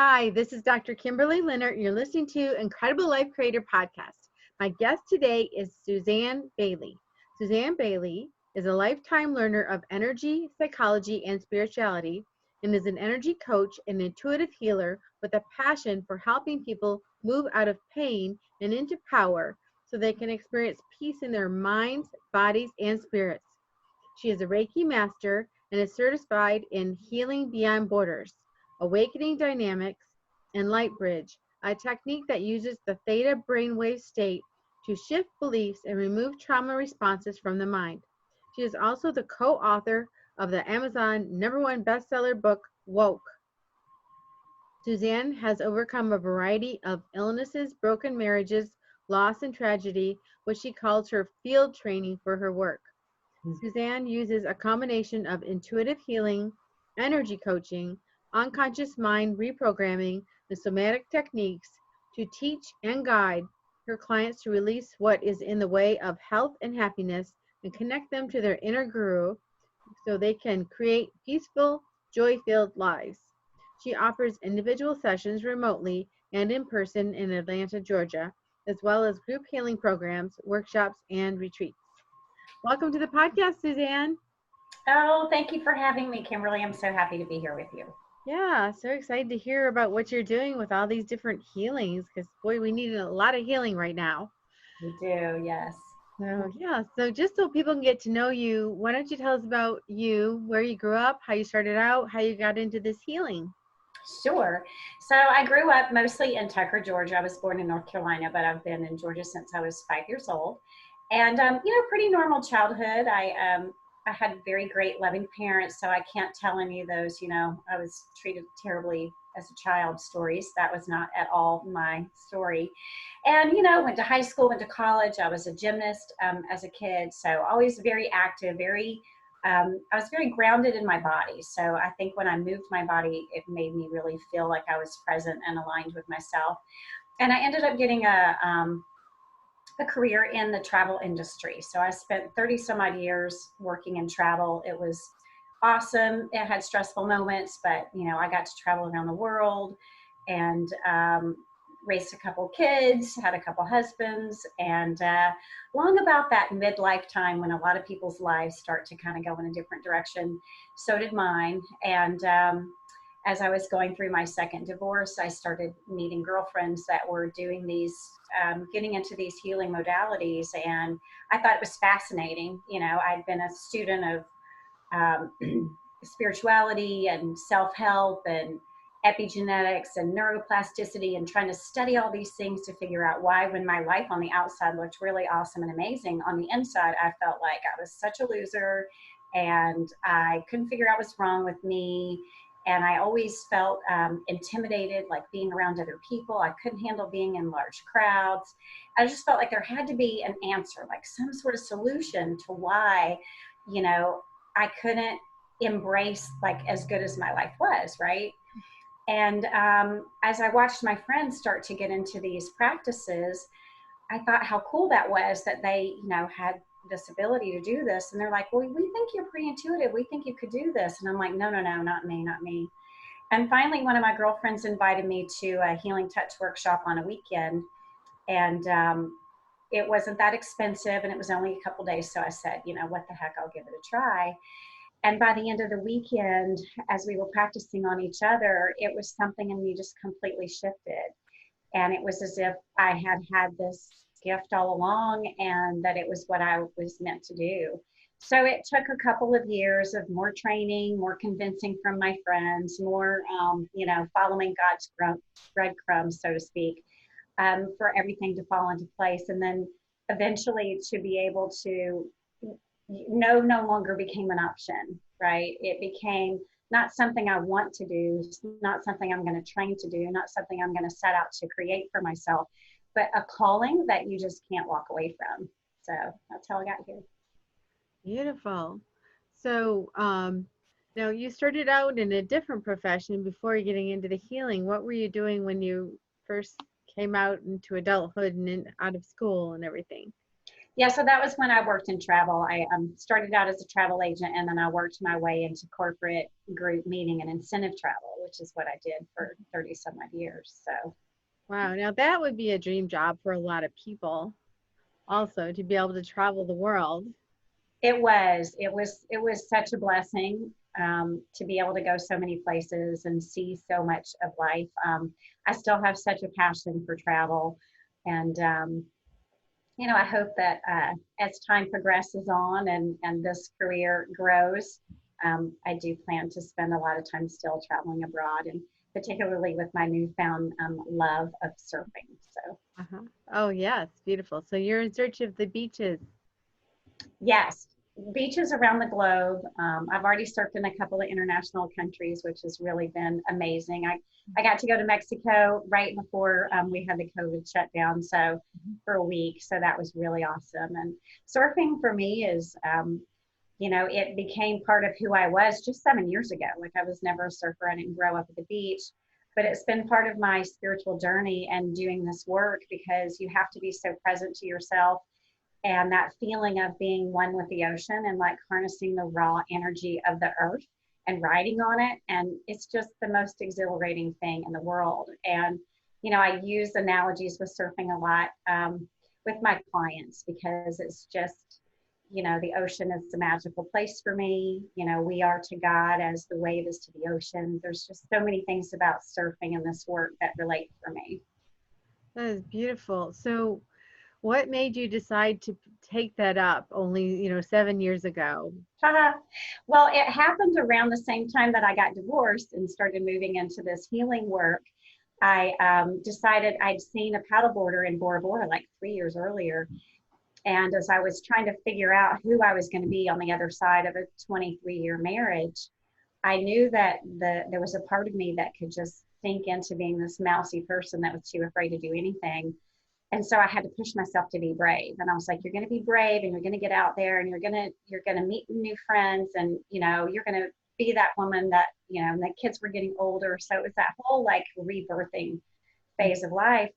Hi, this is Dr. Kimberley Linert. You're listening to Incredible Life Creator Podcast. My guest today is Suzanne Bailey. Suzanne Bailey is a lifetime learner of energy, psychology, and spirituality, and is an energy coach and intuitive healer with a passion for helping people move out of pain and into power so they can experience peace in their minds, bodies, and spirits. She is a Reiki master and is certified in Healing Beyond Borders, Awakening Dynamics, and Light Bridge, a technique that uses the theta brainwave state to shift beliefs and remove trauma responses from the mind. She is also the co-author of the Amazon #1 bestseller book, Woke. Suzanne has overcome a variety of illnesses, broken marriages, loss, and tragedy, which she calls her field training for her work. Suzanne uses a combination of intuitive healing, energy coaching, unconscious mind reprogramming, and somatic techniques to teach and guide her clients to release what is in the way of health and happiness and connect them to their inner guru so they can create peaceful, joy-filled lives. She offers individual sessions remotely and in person in Atlanta, Georgia, as well as group healing programs, workshops, and retreats. Welcome to the podcast, Suzanne. Oh, thank you for having me, Kimberly. I'm so happy to be here with you. Yeah, so excited to hear about what you're doing with all these different healings because, boy, we need a lot of healing right now. We do, yes. So just so people can get to know you, why don't you tell us about you, where you grew up, how you started out, how you got into this healing? Sure. So I grew up mostly in Tucker, Georgia. I was born in North Carolina, but I've been in Georgia since I was 5 years old. And pretty normal childhood. I had very great, loving parents, so I can't tell any of those. I was treated terribly as a child stories. That was not at all my story. And went to high school, went to college. I was a gymnast as a kid, so always very active, I was very grounded in my body. So I think when I moved my body, it made me really feel like I was present and aligned with myself. And I ended up getting a career in the travel industry. So I spent 30 some odd years working in travel. It was awesome. It had stressful moments, but I got to travel around the world and raised a couple kids, had a couple husbands, and long about that midlife time when a lot of people's lives start to kind of go in a different direction, so did mine. And as I was going through my second divorce, I started meeting girlfriends that were doing these, getting into these healing modalities, and I thought it was fascinating. I'd been a student of spirituality and self-help and epigenetics and neuroplasticity and trying to study all these things to figure out why, when my life on the outside looked really awesome and amazing, on the inside I felt like I was such a loser and I couldn't figure out what's wrong with me. And I always felt intimidated, like being around other people. I couldn't handle being in large crowds. I just felt like there had to be an answer, like some sort of solution to why, I couldn't embrace like as good as my life was, right? And as I watched my friends start to get into these practices, I thought how cool that was that they, had this ability to do this. And they're like, well, we think you're pretty intuitive. We think you could do this. And I'm like, no, not me, not me. And finally, one of my girlfriends invited me to a healing touch workshop on a weekend. And it wasn't that expensive and it was only a couple days. So I said, what the heck, I'll give it a try. And by the end of the weekend, as we were practicing on each other, it was something in me just completely shifted. And it was as if I had this gift all along and that it was what I was meant to do. So it took a couple of years of more training, more convincing from my friends, more, following God's breadcrumbs, so to speak, for everything to fall into place. And then eventually to be able to no longer became an option, right? It became not something I want to do, not something I'm going to train to do, not something I'm going to set out to create for myself, but a calling that you just can't walk away from. So that's how I got here. Beautiful. So now you started out in a different profession before getting into the healing. What were you doing when you first came out into adulthood and out of school and everything? Yeah, so that was when I worked in travel. I started out as a travel agent, and then I worked my way into corporate group meeting and incentive travel, which is what I did for 30 some odd years. So Wow. Now that would be a dream job for a lot of people also, to be able to travel the world. it was such a blessing to be able to go so many places and see so much of life. I still have such a passion for travel, and I hope that as time progresses on and this career grows, I do plan to spend a lot of time still traveling abroad, and particularly with my newfound love of surfing. So, Uh-huh. Oh, yes, beautiful. So you're in search of the beaches. yes, beaches around the globe. I've already surfed in a couple of international countries, which has really been amazing. I got to go to Mexico right before we had the COVID shutdown, so for a week. So that was really awesome. And surfing for me is, it became part of who I was just 7 years ago. Like I was never a surfer. I didn't grow up at the beach, but it's been part of my spiritual journey and doing this work because you have to be so present to yourself and that feeling of being one with the ocean and like harnessing the raw energy of the earth and riding on it. And it's just the most exhilarating thing in the world. And, I use analogies with surfing a lot with my clients because it's just, the ocean is a magical place for me. We are to God as the wave is to the ocean. There's just so many things about surfing and this work that relate for me. That is beautiful. So what made you decide to take that up only, 7 years ago? Well, it happened around the same time that I got divorced and started moving into this healing work. I decided I'd seen a paddleboarder in Bora Bora like 3 years earlier. And as I was trying to figure out who I was going to be on the other side of a 23-year marriage, I knew that there was a part of me that could just sink into being this mousy person that was too afraid to do anything. And so I had to push myself to be brave. And I was like, you're going to be brave and you're going to get out there and you're going to meet new friends and, you're going to be that woman that, and the kids were getting older. So it was that whole like rebirthing phase of life.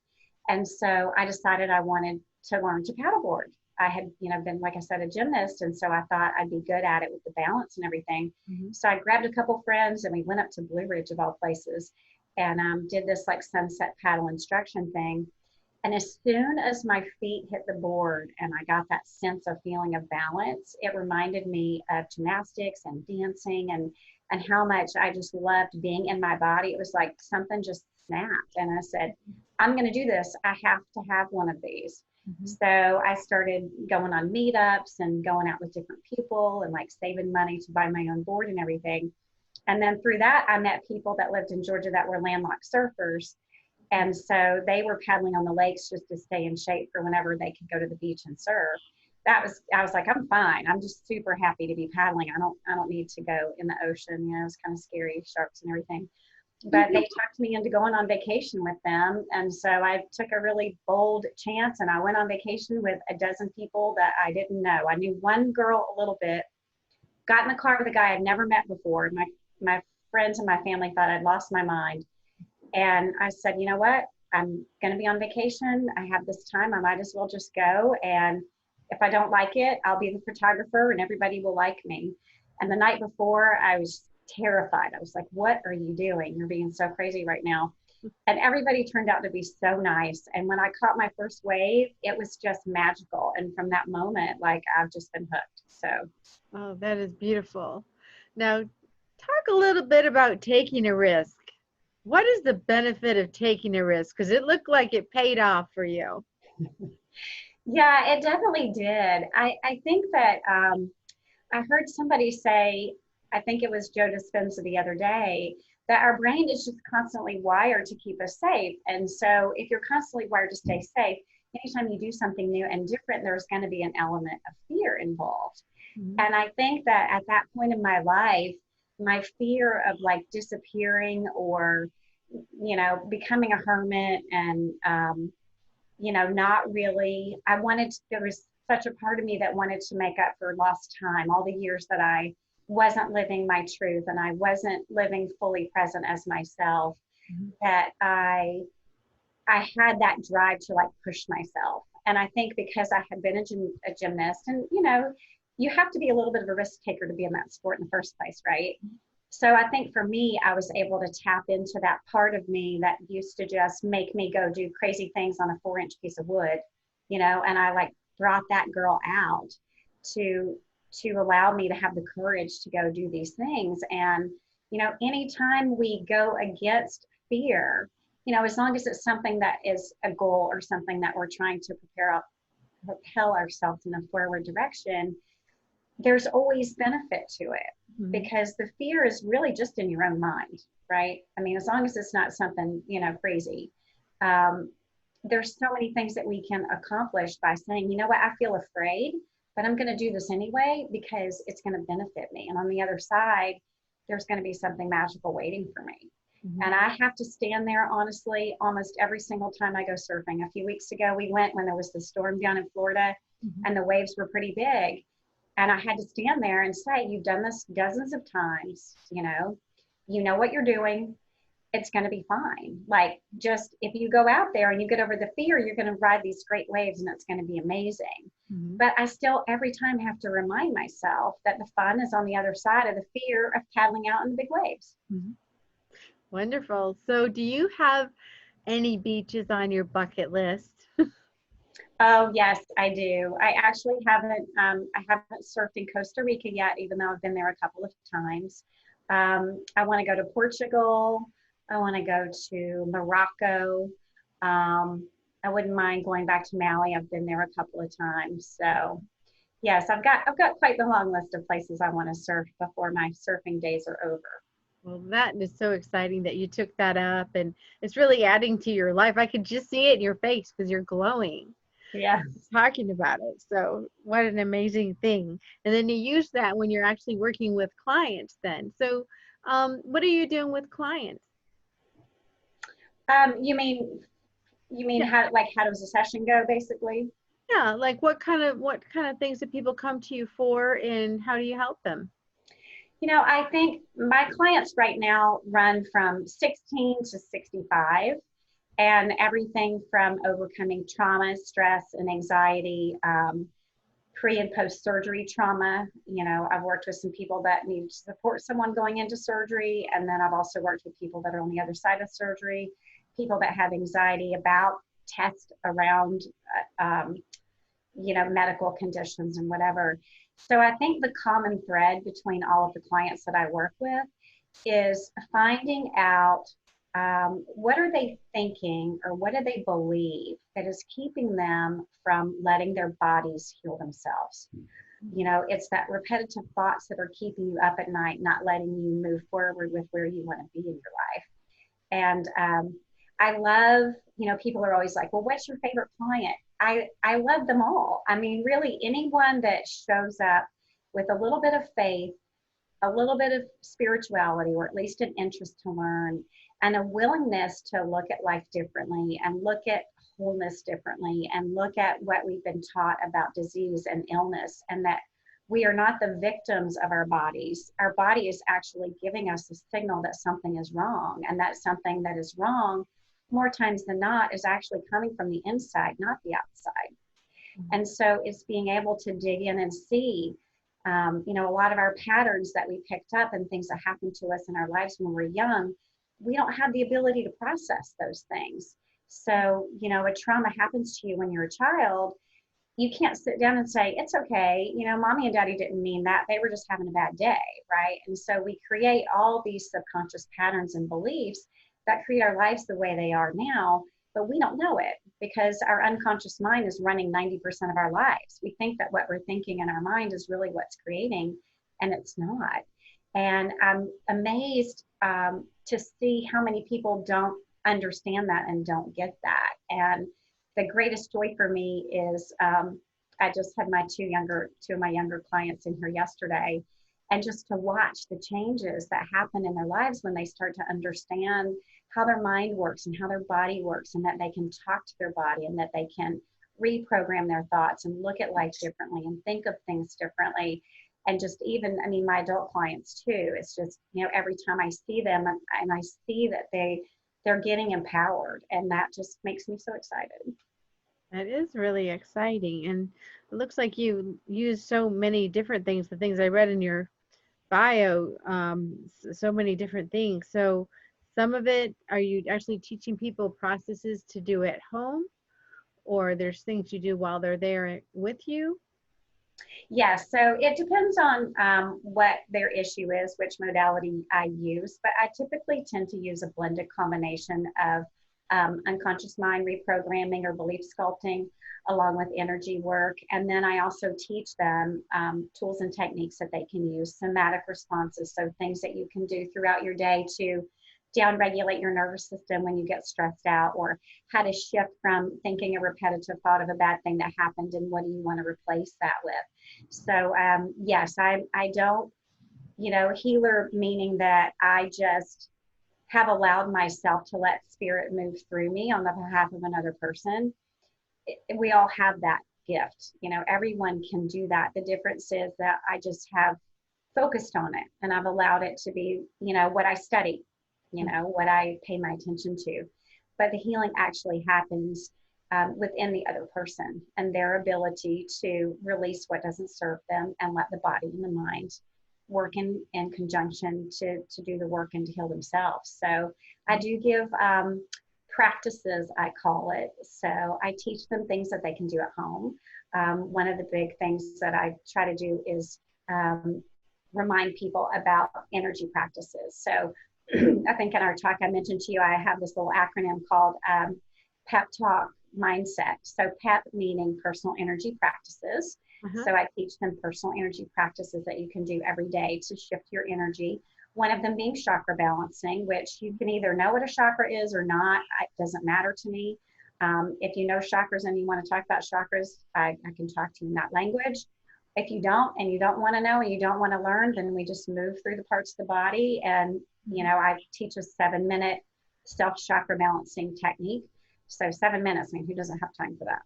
And so I decided I wanted to learn to paddleboard. I had, been, like I said, a gymnast. And so I thought I'd be good at it with the balance and everything. Mm-hmm. So I grabbed a couple friends and we went up to Blue Ridge of all places and did this like sunset paddle instruction thing. And as soon as my feet hit the board and I got that sense of feeling of balance, it reminded me of gymnastics and dancing and how much I just loved being in my body. It was like something just snapped. And I said, I'm going to do this. I have to have one of these. Mm-hmm. So I started going on meetups and going out with different people and like saving money to buy my own board and everything. And then through that, I met people that lived in Georgia that were landlocked surfers. And so they were paddling on the lakes just to stay in shape for whenever they could go to the beach and surf. I was like, I'm fine. I'm just super happy to be paddling. I don't need to go in the ocean. It's kind of scary, sharks and everything. But they talked me into going on vacation with them. And so I took a really bold chance and I went on vacation with a dozen people that I didn't know. I knew one girl a little bit, got in the car with a guy I'd never met before. My friends and my family thought I'd lost my mind. And I said, you know what? I'm going to be on vacation. I have this time. I might as well just go. And if I don't like it, I'll be the photographer and everybody will like me. And the night before, I was terrified. I was like, what are you doing? You're being so crazy right now. And everybody turned out to be so nice. And when I caught my first wave, it was just magical. And from that moment, like I've just been hooked. So. Oh, that is beautiful. Now, talk a little bit about taking a risk. What is the benefit of taking a risk? Because it looked like it paid off for you. Yeah, it definitely did. I think that I heard somebody say, I think it was Joe Dispenza the other day, that our brain is just constantly wired to keep us safe. And so if you're constantly wired to stay safe, anytime you do something new and different, there's going to be an element of fear involved. Mm-hmm. And I think that at that point in my life, my fear of like disappearing or, becoming a hermit and, not really, there was such a part of me that wanted to make up for lost time, all the years that I wasn't living my truth and I wasn't living fully present as myself, mm-hmm. that I had that drive to like push myself. And I think because I had been a gymnast, and you know, you have to be a little bit of a risk taker to be in that sport in the first place, right? So I think for me, I was able to tap into that part of me that used to just make me go do crazy things on a 4-inch piece of wood, you know, and I like brought that girl out to allow me to have the courage to go do these things. And, you know, anytime we go against fear, you know, as long as it's something that is a goal or something that we're trying to propel ourselves in a forward direction, there's always benefit to it, because the fear is really just in your own mind, right? I mean, as long as it's not something, you know, crazy. There's so many things that we can accomplish by saying, you know what, I feel afraid, but I'm going to do this anyway because it's going to benefit me. And on the other side, there's going to be something magical waiting for me. And I have to stand there, honestly, almost every single time I go surfing. A few weeks ago, we went when there was the storm down in Florida and the waves were pretty big. And I had to stand there and say, you've done this dozens of times, you know what you're doing. It's going to be fine. Like, just if you go out there and you get over the fear, you're going to ride these great waves and it's going to be amazing. But I still every time have to remind myself that the fun is on the other side of the fear of paddling out in the big waves. Wonderful. So do you have any beaches on your bucket list? Oh, yes, I do. I actually haven't surfed in Costa Rica yet, even though I've been there a couple of times. I want to go to Portugal. I want to go to Morocco. I wouldn't mind going back to Maui. I've been there a couple of times. So yes, I've got quite the long list of places I want to surf before my surfing days are over. Well, that is so exciting that you took that up, and it's really adding to your life. I could just see it in your face because you're glowing. Yeah. Talking about it. So what an amazing thing. And then you use that when you're actually working with clients then. So what are you doing with clients? You mean Yeah. how does a session go basically? Yeah, like what kind of things do people come to you for, and how do you help them? You know, I think my clients right now run from 16 to 65, and everything from overcoming trauma, stress, and anxiety, pre and post surgery trauma. You know, I've worked with some people that need to support someone going into surgery, and then I've also worked with people that are on the other side of surgery, people that have anxiety about tests around, medical conditions and whatever. So I think the common thread between all of the clients that I work with is finding out what are they thinking or what do they believe that is keeping them from letting their bodies heal themselves. You know, it's that repetitive thoughts that are keeping you up at night, not letting you move forward with where you want to be in your life. And I love, people are always like, well, what's your favorite client? I love them all. I mean, really, anyone that shows up with a little bit of faith, a little bit of spirituality, or at least an interest to learn, and a willingness to look at life differently and look at wholeness differently and look at what we've been taught about disease and illness, and that we are not the victims of our bodies. Our body is actually giving us a signal that something is wrong, and that something that is wrong more times than not is actually coming from the inside, not the outside. And so it's being able to dig in and see, a lot of our patterns that we picked up and things that happened to us in our lives when we're young, we don't have the ability to process those things. So, a trauma happens to you when you're a child, you can't sit down and say, it's okay, mommy and daddy didn't mean that. They were just having a bad day, right? And so we create all these subconscious patterns and beliefs that create our lives the way they are now, but we don't know it because our unconscious mind is running 90% of our lives. We think that what we're thinking in our mind is really what's creating, and it's not. And I'm amazed to see how many people don't understand that and don't get that. And the greatest joy for me is I just had two of my younger clients in here yesterday, and just to watch the changes that happen in their lives when they start to understand how their mind works and how their body works, and that they can talk to their body and that they can reprogram their thoughts and look at life differently and think of things differently. And just even, my adult clients too, it's just, every time I see them and I see that they're getting empowered, and that just makes me so excited. That is really exciting. And it looks like you use so many different things, the things I read in your bio, so many different things. So some of it, are you actually teaching people processes to do at home, or there's things you do while they're there with you? Yes, so it depends on what their issue is, which modality I use, but I typically tend to use a blended combination of unconscious mind reprogramming or belief sculpting along with energy work. And then I also teach them tools and techniques that they can use, somatic responses, so things that you can do throughout your day to downregulate your nervous system when you get stressed out, or how to shift from thinking a repetitive thought of a bad thing that happened and what do you want to replace that with. So yes, I don't, healer meaning that I just have allowed myself to let spirit move through me on the behalf of another person. We all have that gift. Everyone can do that. The difference is that I just have focused on it and I've allowed it to be, what I study, what I pay my attention to. But the healing actually happens within the other person and their ability to release what doesn't serve them and let the body and the mind work in conjunction to do the work and to heal themselves. So I do give practices, I call it. So I teach them things that they can do at home. One of the big things that I try to do is remind people about energy practices. So I think in our talk I mentioned to you, I have this little acronym called PEP Talk Mindset. So PEP meaning personal energy practices. So I teach them personal energy practices that you can do every day to shift your energy. One of them being chakra balancing, which you can either know what a chakra is or not. It doesn't matter to me. If you know chakras and you want to talk about chakras, I can talk to you in that language. If you don't and you don't want to know and you don't want to learn, then we just move through the parts of the body. And, I teach a 7-minute self chakra balancing technique. So 7 minutes, I mean, who doesn't have time for that?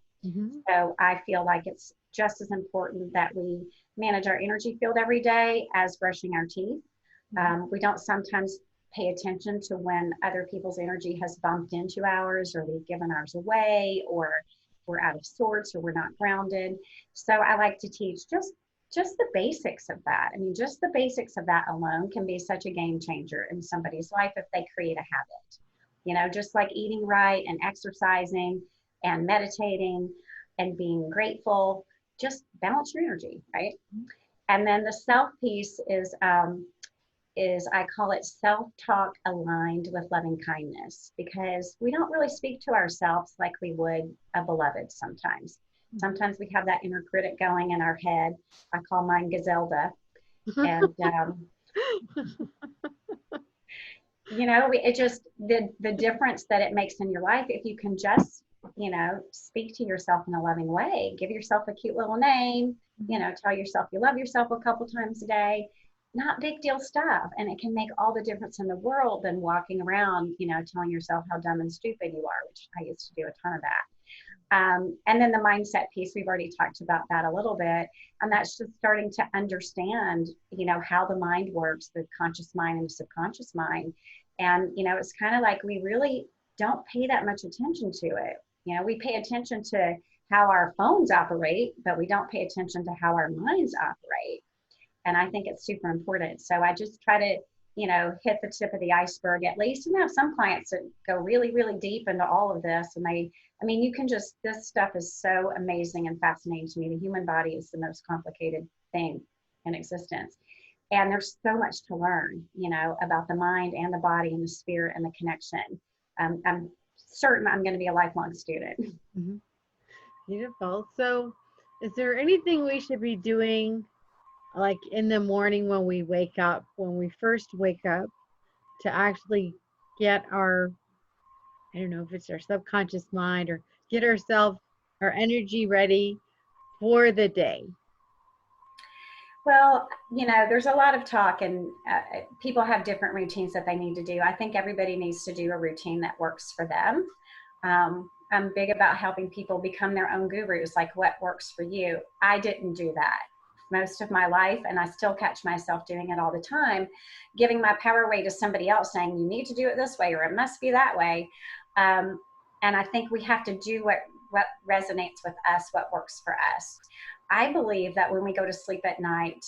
So I feel like it's just as important that we manage our energy field every day as brushing our teeth. We don't sometimes pay attention to when other people's energy has bumped into ours, or we've given ours away, or we're out of sorts, or we're not grounded. So I like to teach just the basics of that. I mean, just the basics of that alone can be such a game changer in somebody's life if they create a habit. Just like eating right and exercising and meditating and being grateful, just balance your energy, right? And then the self piece is I call it self-talk aligned with loving kindness, because we don't really speak to ourselves like we would a beloved sometimes. Sometimes we have that inner critic going in our head. I call mine Gazelda. And, it just, the difference that it makes in your life, if you can just, speak to yourself in a loving way, give yourself a cute little name, tell yourself you love yourself a couple times a day. Not big deal stuff. And it can make all the difference in the world than walking around, telling yourself how dumb and stupid you are, which I used to do a ton of that. And then the mindset piece, we've already talked about that a little bit. And that's just starting to understand, how the mind works, the conscious mind and the subconscious mind. And, it's kind of like we really don't pay that much attention to it. We pay attention to how our phones operate, but we don't pay attention to how our minds operate. And I think it's super important. So I just try to, hit the tip of the iceberg at least. And I have some clients that go really, really deep into all of this. And this stuff is so amazing and fascinating to me. The human body is the most complicated thing in existence. And there's so much to learn, about the mind and the body and the spirit and the connection. I'm certain I'm going to be a lifelong student. Beautiful. So is there anything we should be doing, like in the morning when we wake up, when we first wake up, to actually get our, I don't know if it's our subconscious mind, or get our energy ready for the day? Well, there's a lot of talk, and people have different routines that they need to do. I think everybody needs to do a routine that works for them. I'm big about helping people become their own gurus, like what works for you. I didn't do that most of my life, and I still catch myself doing it all the time, giving my power away to somebody else, saying you need to do it this way or it must be that way. And I think we have to do what resonates with us, what works for us. I believe that when we go to sleep at night,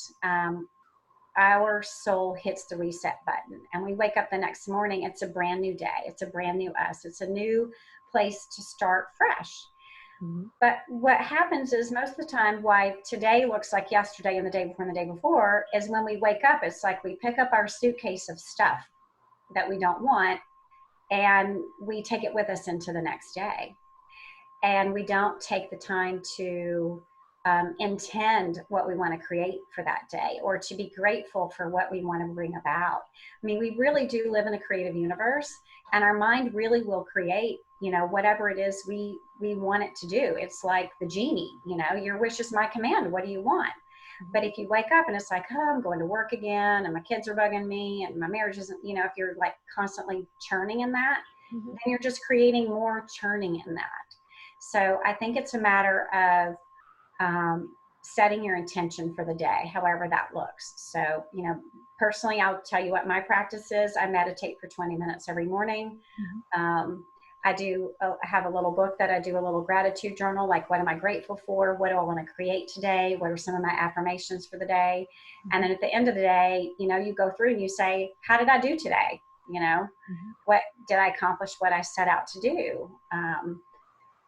our soul hits the reset button and we wake up the next morning. It's a brand new day. It's a brand new us. It's a new place to start fresh. Mm-hmm. But what happens is most of the time why today looks like yesterday and the day before and the day before is when we wake up, it's like we pick up our suitcase of stuff that we don't want and we take it with us into the next day. And we don't take the time to intend what we want to create for that day, or to be grateful for what we want to bring about. I mean, we really do live in a creative universe, and our mind really will create, you know, whatever it is we want it to do. It's like the genie, you know, your wish is my command. What do you want? But if you wake up and it's like, oh, I'm going to work again, and my kids are bugging me, and my marriage isn't, you know, if you're like constantly churning in that, mm-hmm. then you're just creating more churning in that. So I think it's a matter of setting your intention for the day, however that looks. So, you know, personally, I'll tell you what my practice is. I meditate for 20 minutes every morning. Mm-hmm. I have a little book that I do a little gratitude journal, like what am I grateful for? What do I want to create today? What are some of my affirmations for the day? Mm-hmm. And then at the end of the day, you know, you go through and you say, how did I do today? You know, mm-hmm. What did I accomplish what I set out to do?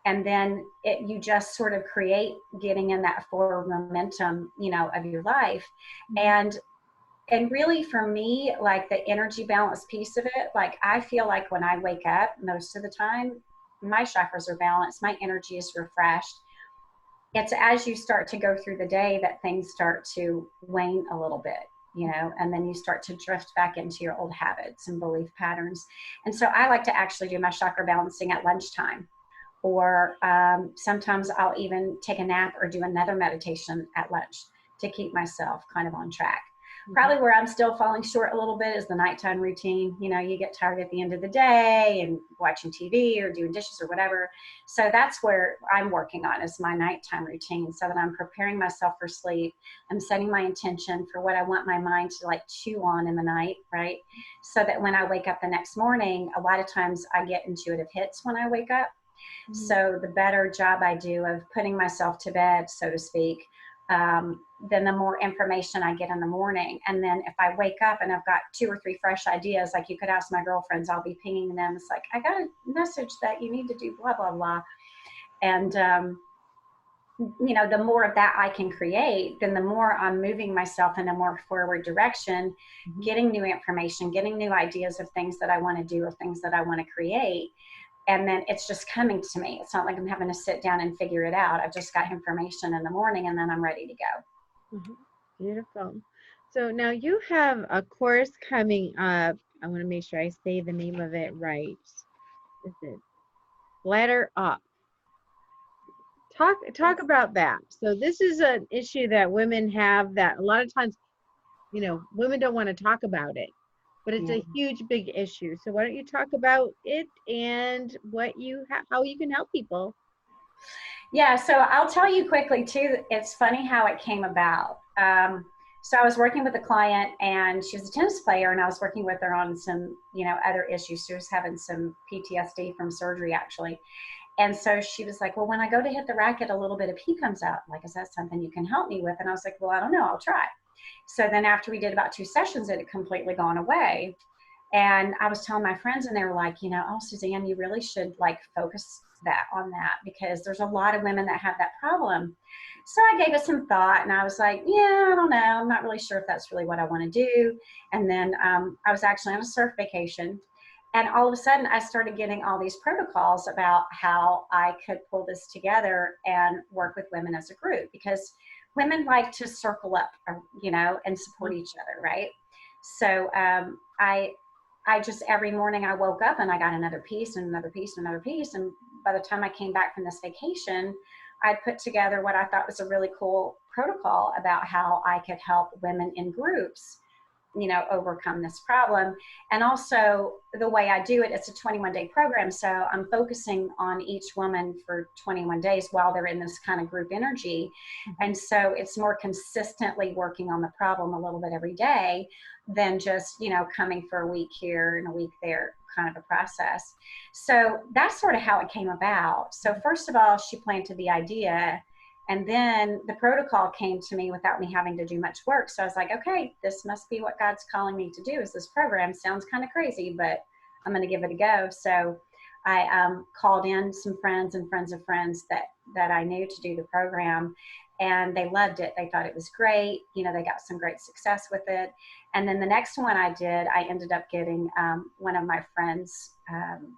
And then you just sort of create getting in that forward momentum, you know, of your life. Mm-hmm. And really for me, like the energy balance piece of it, like I feel like when I wake up most of the time, my chakras are balanced, my energy is refreshed. It's as you start to go through the day that things start to wane a little bit, you know, and then you start to drift back into your old habits and belief patterns. And so I like to actually do my chakra balancing at lunchtime. Or sometimes I'll even take a nap or do another meditation at lunch to keep myself kind of on track. Mm-hmm. Probably where I'm still falling short a little bit is the nighttime routine. You know, you get tired at the end of the day and watching TV or doing dishes or whatever. So that's where I'm working on is my nighttime routine, so that I'm preparing myself for sleep. I'm setting my intention for what I want my mind to like chew on in the night, right? So that when I wake up the next morning, a lot of times I get intuitive hits when I wake up. Mm-hmm. So the better job I do of putting myself to bed, so to speak, then the more information I get in the morning. And then if I wake up and I've got 2 or 3 fresh ideas, like you could ask my girlfriends, I'll be pinging them. It's like, I got a message that you need to do blah, blah, blah. And, you know, the more of that I can create, then the more I'm moving myself in a more forward direction, mm-hmm. getting new information, getting new ideas of things that I want to do or things that I want to create. And then it's just coming to me. It's not like I'm having to sit down and figure it out. I've just got information in the morning and then I'm ready to go. Mm-hmm. Beautiful. So now you have a course coming up. I want to make sure I say the name of it right. Is it BladderUp? Talk about that. So this is an issue that women have that a lot of times, you know, women don't want to talk about it. But it's a huge, big issue. So why don't you talk about it and what how you can help people? Yeah, so I'll tell you quickly too. It's funny how it came about. So I was working with a client, and she was a tennis player, and I was working with her on some, you know, other issues. She was having some PTSD from surgery, actually. And so she was like, well, when I go to hit the racket, a little bit of pee comes out. Like, is that something you can help me with? And I was like, well, I don't know. I'll try. So then after we did about 2 sessions, it had completely gone away. And I was telling my friends, and they were like, you know, oh, Suzanne, you really should like focus on that because there's a lot of women that have that problem. So I gave it some thought, and I was like, yeah, I don't know. I'm not really sure if that's really what I want to do. And then I was actually on a surf vacation. And all of a sudden, I started getting all these protocols about how I could pull this together and work with women as a group, because women like to circle up, you know, and support each other, right? So I just, every morning I woke up and I got another piece and another piece and another piece. And by the time I came back from this vacation, I'd put together what I thought was a really cool protocol about how I could help women in groups, you know, overcome this problem. And also the way I do it, it's a 21-day program. So I'm focusing on each woman for 21 days while they're in this kind of group energy. And so it's more consistently working on the problem a little bit every day than just, you know, coming for a week here and a week there kind of a process. So that's sort of how it came about. So first of all, she planted the idea, and then the protocol came to me without me having to do much work. So I was like, okay, this must be what God's calling me to do, is this program. Sounds kind of crazy, but I'm going to give it a go. So I called in some friends and friends of friends that I knew to do the program, and they loved it. They thought it was great. You know, they got some great success with it. And then the next one I did, I ended up getting one of my friends'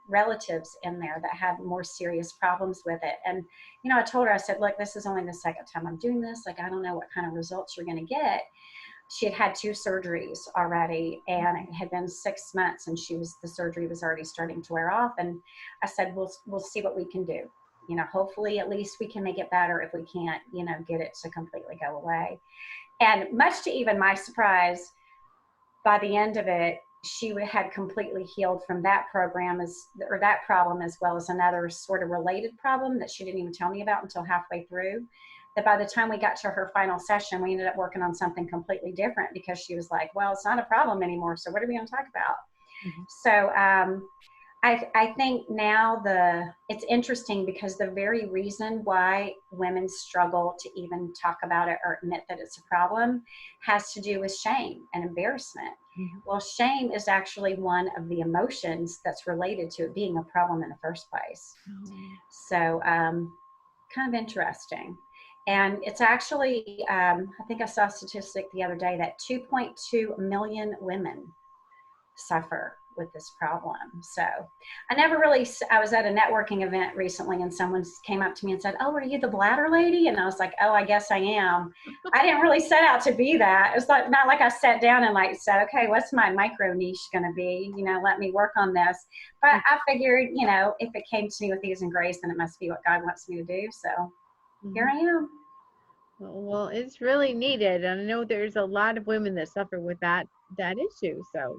relatives in there that had more serious problems with it. And, you know, I told her, I said, look, this is only the second time I'm doing this. Like, I don't know what kind of results you're going to get. She had had 2 surgeries already, and it had been 6 months, and the surgery was already starting to wear off. And I said, we'll see what we can do. You know, hopefully at least we can make it better. If we can't, you know, get it to completely go away. And much to even my surprise, by the end of it, she had completely healed from that problem, as well as another sort of related problem that she didn't even tell me about until halfway through. That by the time we got to her final session, we ended up working on something completely different, because she was like, well, it's not a problem anymore, so what are we going to talk about? Mm-hmm. So I think now it's interesting, because the very reason why women struggle to even talk about it or admit that it's a problem has to do with shame and embarrassment. Mm-hmm. Well, shame is actually one of the emotions that's related to it being a problem in the first place. Mm-hmm. So kind of interesting. And it's actually, I think I saw a statistic the other day that 2.2 million women suffer with this problem. So I was at a networking event recently, and someone came up to me and said, oh, are you the bladder lady? And I was like, oh, I guess I am. I didn't really set out to be that. It's not like I sat down and like said, okay, what's my micro niche going to be? You know, let me work on this. But I figured, you know, if it came to me with ease and grace, then it must be what God wants me to do. So here I am. Well, it's really needed. And I know there's a lot of women that suffer with that issue. So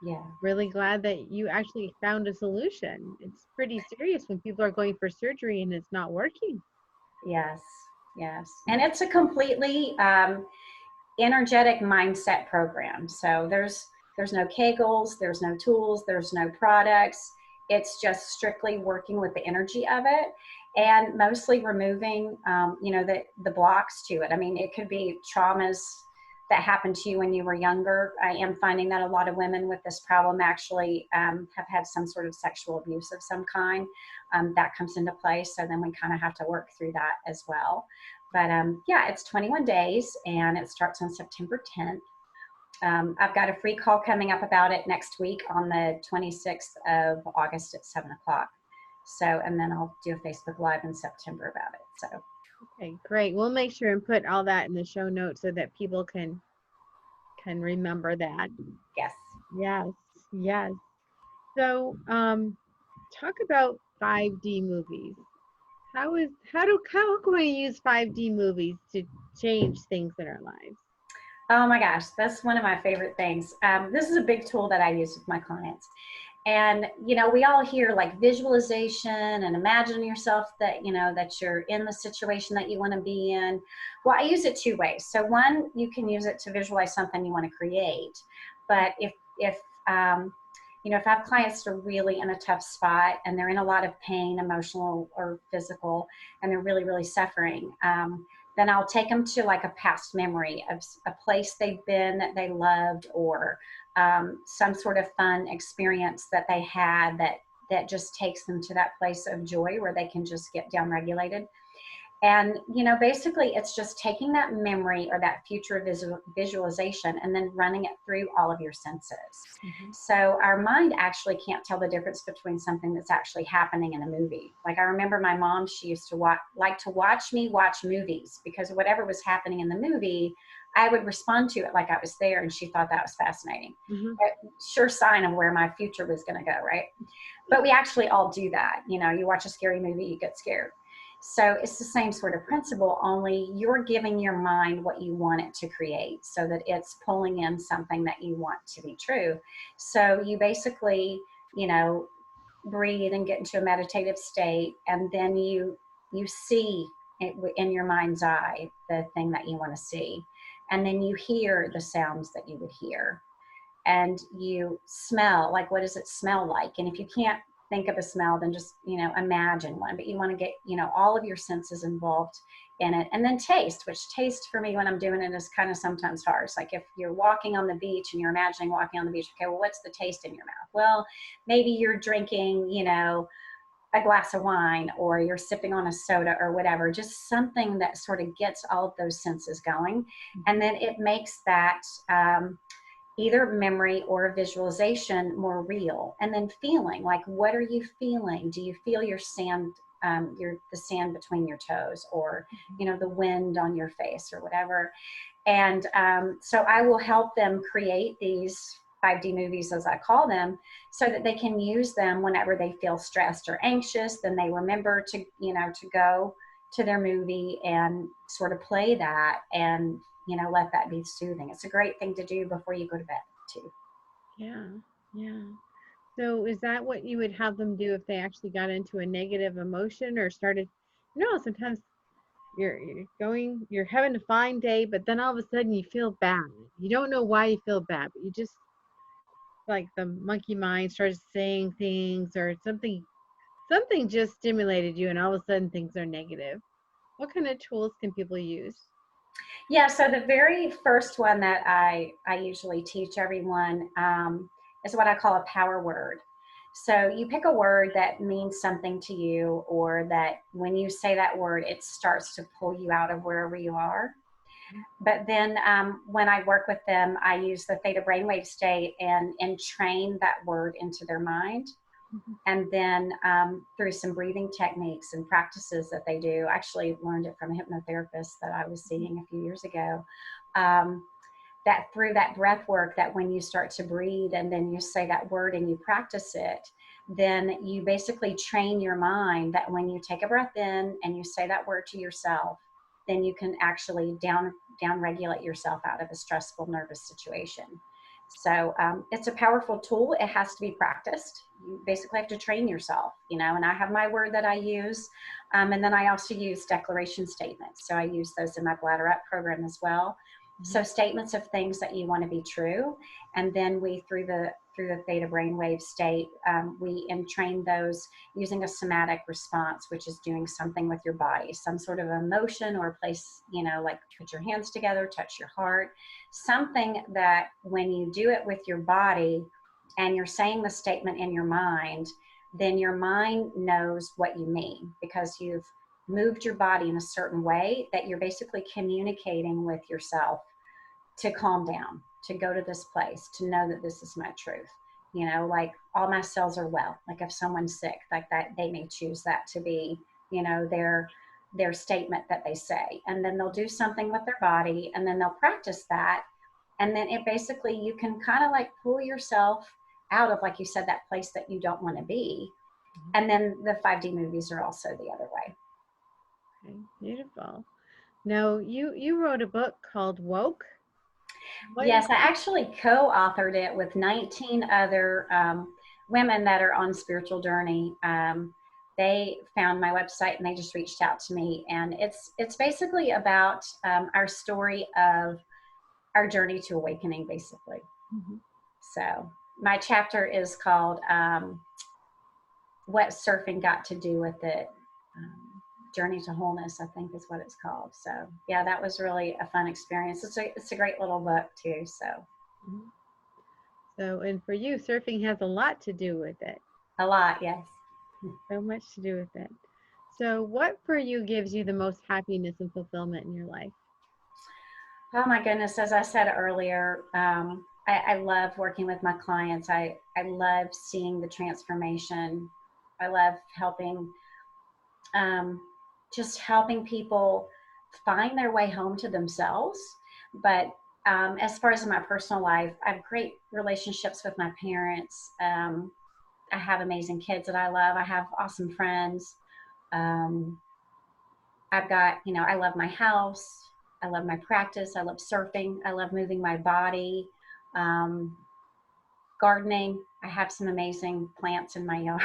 yeah, really glad that you actually found a solution. It's pretty serious when people are going for surgery and it's not working. Yes. And it's a completely energetic mindset program. So there's no Kegels, there's no tools, there's no products. It's just strictly working with the energy of it, and mostly removing, you know, the blocks to it. I mean, it could be traumas that happened to you when you were younger. I am finding that a lot of women with this problem actually have had some sort of sexual abuse of some kind. That comes into play. So then we kind of have to work through that as well. But yeah, it's 21 days, and it starts on September 10th. I've got a free call coming up about it next week on the 26th of August at 7 o'clock. So, and then I'll do a Facebook Live in September about it. So. Okay, great. We'll make sure and put all that in the show notes so that people can remember that. Yes. So, talk about 5D movies. How can we use 5D movies to change things in our lives? Oh my gosh, that's one of my favorite things. This is a big tool that I use with my clients. And, you know, we all hear like visualization and imagine yourself that, you know, that you're in the situation that you want to be in. Well, I use it 2 ways. So one, you can use it to visualize something you want to create. But if you know, if I have clients that are really in a tough spot and they're in a lot of pain, emotional or physical, and they're really, really suffering, then I'll take them to like a past memory of a place they've been that they loved, or some sort of fun experience that they had that just takes them to that place of joy where they can just get down regulated. And, you know, basically it's just taking that memory or that future visualization and then running it through all of your senses. Mm-hmm. So our mind actually can't tell the difference between something that's actually happening in a movie. Like I remember my mom, she used to like to watch me watch movies, because whatever was happening in the movie, I would respond to it like I was there, and she thought that was fascinating. Mm-hmm. Sure sign of where my future was going to go, right? But we actually all do that. You know, you watch a scary movie, you get scared. So it's the same sort of principle, only you're giving your mind what you want it to create, so that it's pulling in something that you want to be true. So you basically, you know, breathe and get into a meditative state, and then you see it in your mind's eye the thing that you want to see, and then you hear the sounds that you would hear. and you smell, like, what does it smell like? And if you can't think of a smell, then just, imagine one, but you want to get, all of your senses involved in it. And then taste, which taste for me when I'm doing it is kind of sometimes hard. It's like if you're walking on the beach and you're imagining walking on the beach, okay, well, what's the taste in your mouth? Well, maybe you're drinking, a glass of wine, or you're sipping on a soda or whatever, just something that sort of gets all of those senses going. And then it makes that either memory or visualization more real. And then feeling, like, what are you feeling? Do you feel your sand, the sand between your toes, or, the wind on your face or whatever? And so I will help them create these 5D movies, as I call them, so that they can use them whenever they feel stressed or anxious. Then they remember to, to go to their movie and sort of play that, and, let that be soothing. It's a great thing to do before you go to bed too. Yeah. Yeah. So is that what you would have them do if they actually got into a negative emotion or started, sometimes you're having a fine day, but then all of a sudden you feel bad. You don't know why you feel bad, but you just, like, the monkey mind starts saying things, or something just stimulated you, and all of a sudden things are negative. What kind of tools can people use? Yeah, so the very first one that I usually teach everyone is what I call a power word. So you pick a word that means something to you, or that when you say that word, it starts to pull you out of wherever you are. But then when I work with them, I use the theta brainwave state and train that word into their mind. And then through some breathing techniques and practices that they do, I actually learned it from a hypnotherapist that I was seeing a few years ago, that through that breath work, that when you start to breathe and then you say that word and you practice it, then you basically train your mind that when you take a breath in and you say that word to yourself, then you can actually down regulate yourself out of a stressful, nervous situation. So it's a powerful tool. It has to be practiced. You basically have to train yourself, and I have my word that I use. And then I also use declaration statements. So I use those in my BladderUp program as well. So statements of things that you want to be true. And then we, through the theta brainwave state, we entrain those using a somatic response, which is doing something with your body, some sort of emotion or place, like put your hands together, touch your heart, something that when you do it with your body and you're saying the statement in your mind, then your mind knows what you mean, because you've moved your body in a certain way that you're basically communicating with yourself to calm down, to go to this place, to know that this is my truth. Like, all my cells are well. Like, if someone's sick, like that, they may choose that to be, their statement that they say. And then they'll do something with their body, and then they'll practice that. And then it basically, you can kind of like pull yourself out of, like you said, that place that you don't want to be. And then the 5D movies are also the other way. Okay, beautiful. Now, you wrote a book called Woke. Yes, I actually co-authored it with 19 other women that are on spiritual journey. They found my website and they just reached out to me, and it's basically about our story of our journey to awakening, basically. So my chapter is called "What Surfing Got to Do with It." Journey to Wholeness, I think, is what it's called. So yeah, that was really a fun experience. It's a great little book too. So, and for you, surfing has a lot to do with it. A lot, yes. So much to do with it. So what for you gives you the most happiness and fulfillment in your life? Oh my goodness, as I said earlier, I love working with my clients. I love seeing the transformation. I love helping just helping people find their way home to themselves. But as far as in my personal life, I have great relationships with my parents. I have amazing kids that I love. I have awesome friends. I've got, I love my house. I love my practice. I love surfing. I love moving my body. Gardening. I have some amazing plants in my yard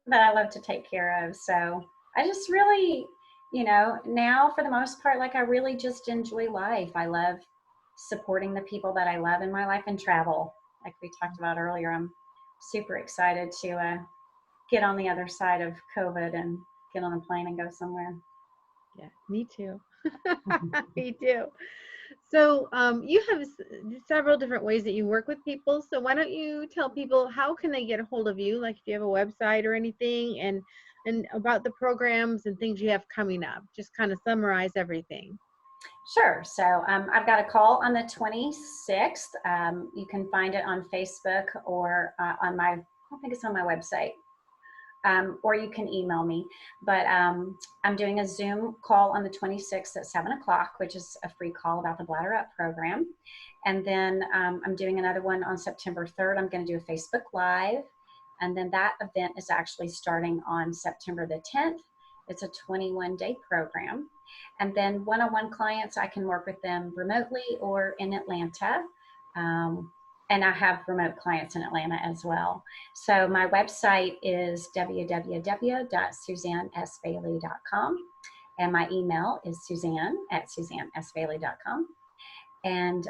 that I love to take care of. So I just really, now for the most part, like, I really just enjoy life. I love supporting the people that I love in my life, and travel. Like we talked about earlier, I'm super excited to get on the other side of COVID and get on a plane and go somewhere. Yeah, me too. Me too. So you have several different ways that you work with people. So why don't you tell people how can they get a hold of you? Like if you have a website or anything, and about the programs and things you have coming up. Just kind of summarize everything. Sure. So I've got a call on the 26th. You can find it on Facebook or on I think it's on my website. Or you can email me. But I'm doing a Zoom call on the 26th at 7 o'clock, which is a free call about the BladderUp program. And then I'm doing another one on September 3rd. I'm going to do a Facebook Live. And then that event is actually starting on September the 10th. It's a 21-day program. And then one-on-one clients, I can work with them remotely or in Atlanta. And I have remote clients in Atlanta as well. So my website is www.suzannesbailey.com. And my email is suzanne@suzannesbailey.com. And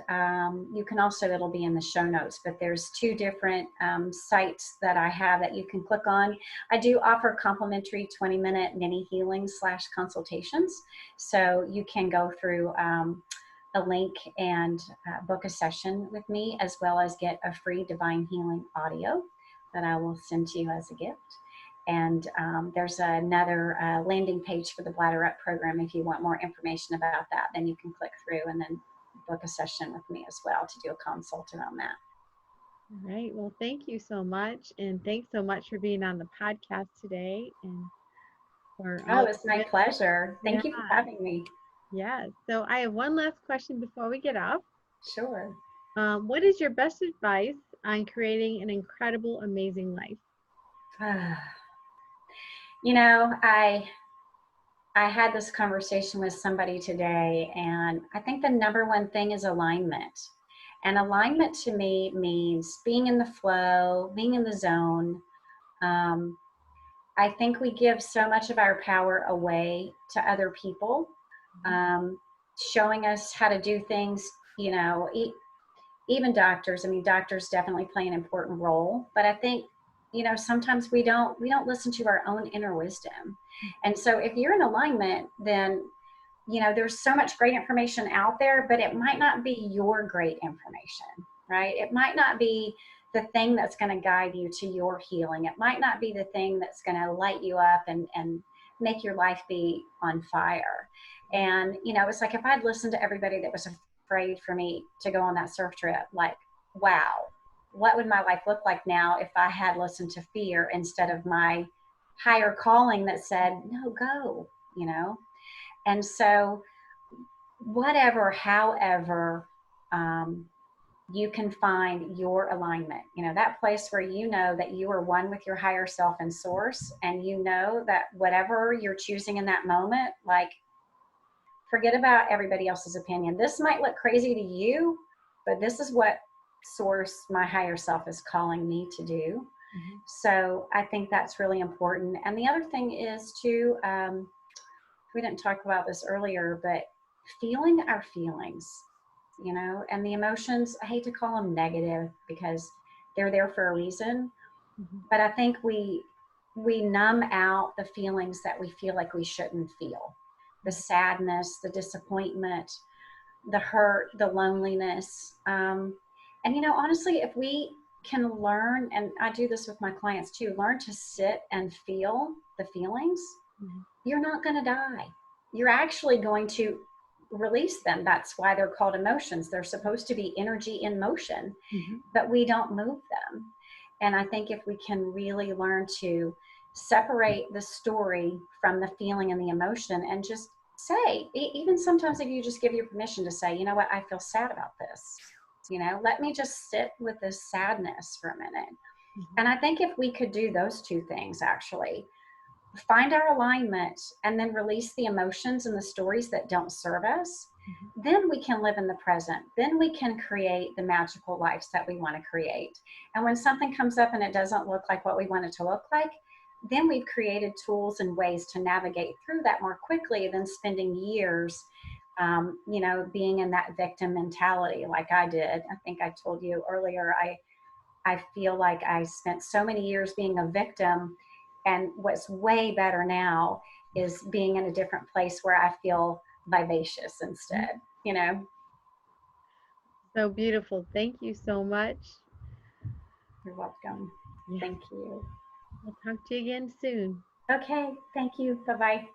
you can also, it'll be in the show notes, but there's two different sites that I have that you can click on. I do offer complimentary 20-minute mini healing / consultations. So you can go through a link and book a session with me, as well as get a free divine healing audio that I will send to you as a gift. And there's another landing page for the BladderUp program. If you want more information about that, then you can click through and then book a session with me as well to do a consult around that. All right. Well, thank you so much. And thanks so much for being on the podcast today. And it's my pleasure. Thank you for having me. Yeah. So I have one last question before we get off. Sure. What is your best advice on creating an incredible, amazing life? You know, I had this conversation with somebody today, and I think the number one thing is alignment. And alignment to me means being in the flow, being in the zone. I think we give so much of our power away to other people, showing us how to do things, you know, even doctors. I mean, doctors definitely play an important role, but I think, you know, sometimes we don't listen to our own inner wisdom. And so if you're in alignment, then, you know, there's so much great information out there, but it might not be your great information, right? It might not be the thing that's going to guide you to your healing. It might not be the thing that's going to light you up and make your life be on fire. And, you know, it's like if I'd listened to everybody that was afraid for me to go on that surf trip, like, wow, what would my life look like now if I had listened to fear instead of my higher calling that said, no, go, you know? And so however, you can find your alignment, you know, that place where you know that you are one with your higher self and source, and you know that whatever you're choosing in that moment, like, forget about everybody else's opinion. This might look crazy to you, but this is what source, my higher self, is calling me to do. So I think that's really important. And the other thing is to, we didn't talk about this earlier, but feeling our feelings, you know, and the emotions, I hate to call them negative because they're there for a reason. But I think we numb out the feelings that we feel like we shouldn't feel. The sadness, the disappointment, the hurt, the loneliness. And, you know, honestly, if we can learn, and I do this with my clients too, learn to sit and feel the feelings, you're not going to die. You're actually going to release them. That's why they're called emotions. They're supposed to be energy in motion, but we don't move them. And I think if we can really learn to separate the story from the feeling and the emotion, and just say, even sometimes if you just give your permission to say, you know what, I feel sad about this. You know, let me just sit with this sadness for a minute. And I think if we could do those two things, actually, find our alignment and then release the emotions and the stories that don't serve us, then we can live in the present. Then we can create the magical lives that we want to create. And when something comes up and it doesn't look like what we want it to look like, then we've created tools and ways to navigate through that more quickly than spending years you know, being in that victim mentality like I did. I think I told you earlier, I feel like I spent so many years being a victim. And what's way better now is being in a different place where I feel vivacious instead, you know? So beautiful. Thank you so much. You're welcome. Yeah. Thank you. I'll talk to you again soon. Okay. Thank you. Bye bye.